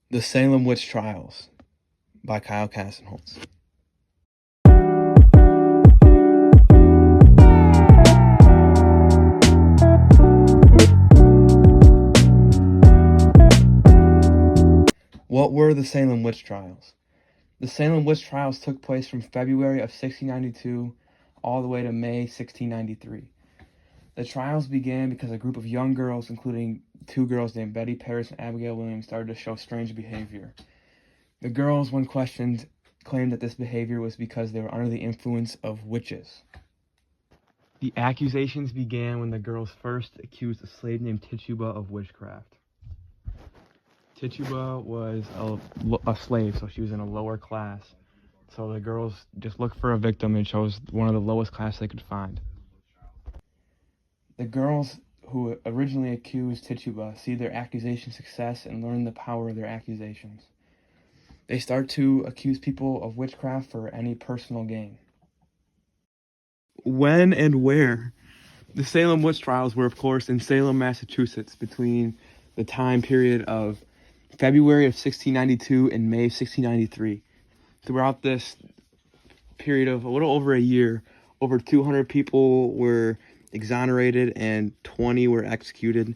The Salem Witch Trials by Kyle Kassenholz. What were the Salem Witch Trials? The Salem Witch Trials took place from February of 1692 all the way to May 1693. The trials began because a group of young girls, including two girls named Betty Paris and Abigail Williams, started to show strange behavior. The girls, when questioned, claimed that this behavior was because they were under the influence of witches. The accusations began when the girls first accused a slave named Tituba of witchcraft. Tituba was a slave, so she was in a lower class. So the girls just looked for a victim and chose one of the lowest class they could find. The girls who originally accused Tituba see their accusation success and learn the power of their accusations. They start to accuse people of witchcraft for any personal gain. When and where? The Salem Witch Trials were, of course, in Salem, Massachusetts, between the time period of February of 1692 and May of 1693. Throughout this period of a little over a year, over 200 people were exonerated and 20 were executed.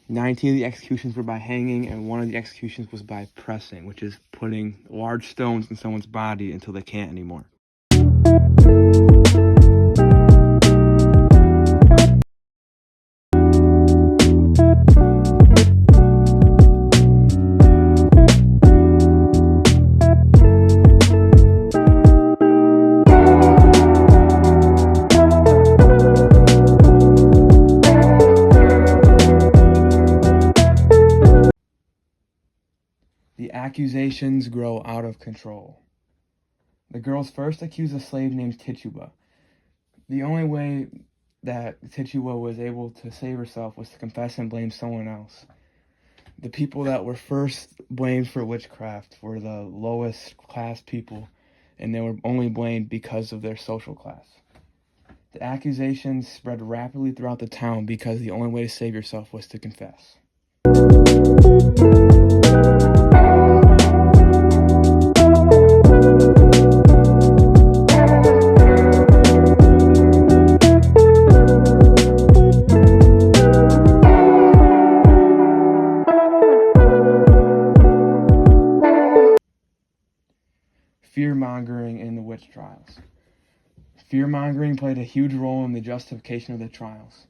19 of the executions were by hanging, and one of the executions was by pressing, which is putting large stones in someone's body until they can't anymore. The accusations grow out of control. The girls first accuse a slave named Tituba. The only way that Tituba was able to save herself was to confess and blame someone else. The people that were first blamed for witchcraft were the lowest class people, and they were only blamed because of their social class. The accusations spread rapidly throughout the town because the only way to save yourself was to confess. Fear-mongering in the witch trials. Fear-mongering played a huge role in the justification of the trials.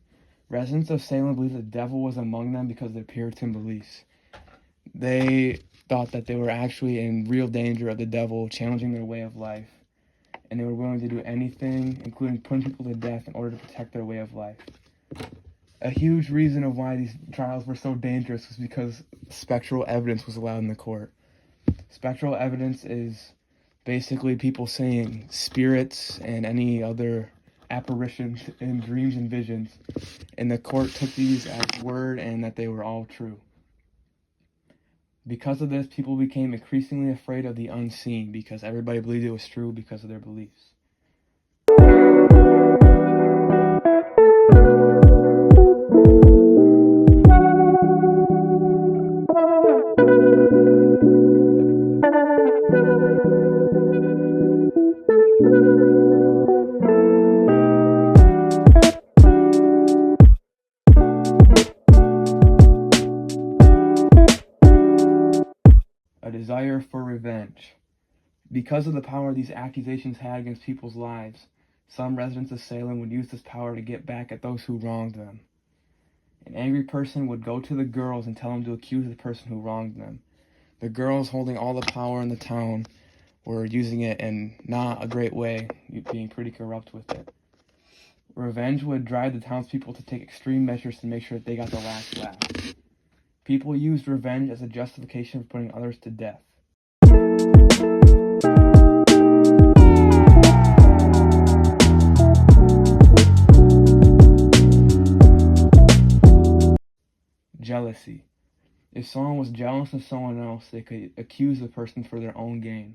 Residents of Salem believed the devil was among them because of their Puritan beliefs. They thought that they were actually in real danger of the devil challenging their way of life, and they were willing to do anything, including putting people to death, in order to protect their way of life. A huge reason of why these trials were so dangerous was because spectral evidence was allowed in the court. Spectral evidence is basically people saying spirits and any other apparitions in dreams and visions, and the court took these as word and that they were all true. Because of this, people became increasingly afraid of the unseen because everybody believed it was true because of their beliefs. A desire for revenge. Because of the power these accusations had against people's lives, some residents of Salem would use this power to get back at those who wronged them. An angry person would go to the girls and tell them to accuse the person who wronged them. The girls, holding all the power in the town, were using it in not a great way, being pretty corrupt with it. Revenge would drive the townspeople to take extreme measures to make sure that they got the last laugh. People used revenge as a justification for putting others to death. Jealousy. If someone was jealous of someone else, they could accuse the person for their own gain.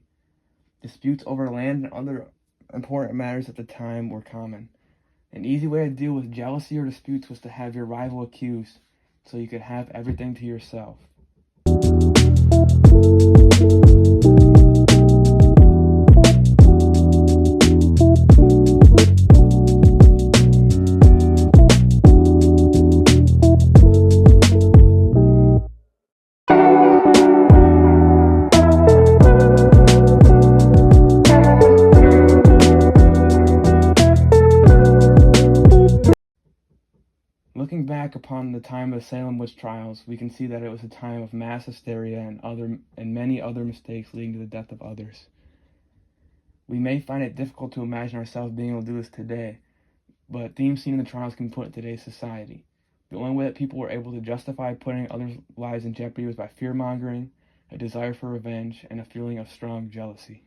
Disputes over land and other important matters at the time were common. An easy way to deal with jealousy or disputes was to have your rival accused, so you could have everything to yourself. back upon the time of the Salem witch trials, we can see that it was a time of mass hysteria and many other mistakes leading to the death of others. We may find it difficult to imagine ourselves being able to do this today, but themes seen in the trials can be put in today's society. The only way that people were able to justify putting others' lives in jeopardy was by fear-mongering, a desire for revenge, and a feeling of strong jealousy.